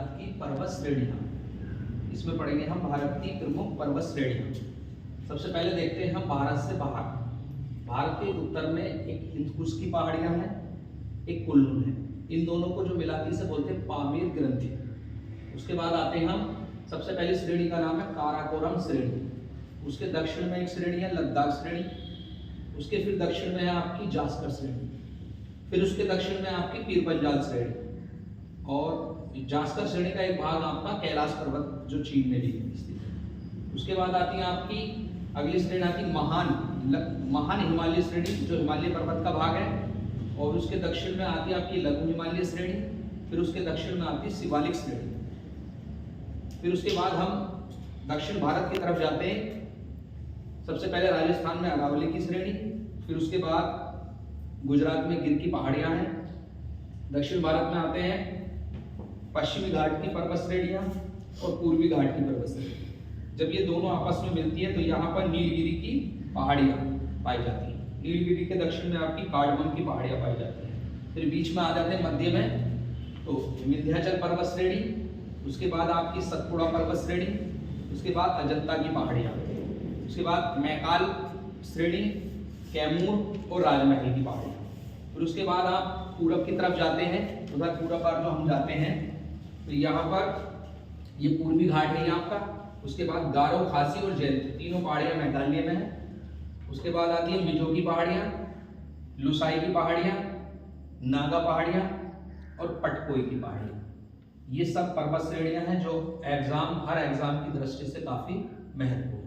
भारत की पर्वत श्रेणियाँ। इसमें पढ़ेंगे हम भारत की प्रमुख पर्वत श्रेणियाँ। सबसे पहले देखते हैं हम भारत से बाहर। भारत के उत्तर में एक हिंदकुश की पहाड़ियाँ हैं, एक कुल्लू है। इन दोनों को जो मिलाती से बोलते हैं पामीर ग्रंथि। उसके बाद आते हैं हम, सबसे पहली श्रेणी का नाम है काराकोरम श्रेणी। उसके दक्षिण में एक श्रेणी है लद्दाख श्रेणी। उसके फिर दक्षिण में है आपकी जास्कर श्रेणी। फिर उसके दक्षिण में आपकी पीर पंजाल श्रेणी। और जास्कर श्रेणी का एक भाग आपका कैलाश पर्वत जो चीन में भी स्थित है। उसके बाद आती है आपकी अगली श्रेणी आती महान हिमालय श्रेणी जो हिमालय पर्वत का भाग है। और उसके दक्षिण में आती है आपकी लघु हिमालय श्रेणी। फिर उसके दक्षिण में आती है शिवालिक श्रेणी। फिर उसके बाद हम दक्षिण भारत की तरफ जाते हैं। सबसे पहले राजस्थान में अरावली की श्रेणी। फिर उसके बाद गुजरात में गिर की पहाड़ियां हैं। दक्षिण भारत में आते हैं पश्चिमी घाट की पर्वत श्रेणियां और पूर्वी घाट की पर्वत श्रेणी। जब ये दोनों आपस में मिलती है तो यहाँ पर नीलगिरी की पहाड़ियां पाई जाती हैं। नीलगिरी के दक्षिण में आपकी कार्डमम की पहाड़ियां पाई जाती हैं। फिर बीच में आ जाते हैं मध्य में तो विंध्याचल पर्वत श्रेणी। उसके बाद आपकी सतपुड़ा पर्वत श्रेणी। उसके बाद अजंता की पहाड़ियां। उसके बाद मैकाल श्रेणी, कैमूर और राजमहल की पहाड़ियां। फिर उसके बाद आप पूरब की तरफ जाते हैं। उधर पूरब पर जो हम जाते हैं तो यहाँ पर ये पूर्वी घाट है यहाँ का। उसके बाद गारो, खासी और जैंती तीनों पहाड़ियाँ मेघालय में हैं। उसके बाद आती है मिजो की पहाड़ियाँ, लुसाई की पहाड़ियाँ, नागा पहाड़ियाँ और पटकोई की पहाड़ियाँ। ये सब पर्वत श्रेणियाँ हैं जो हर एग्जाम की दृष्टि से काफ़ी महत्वपूर्ण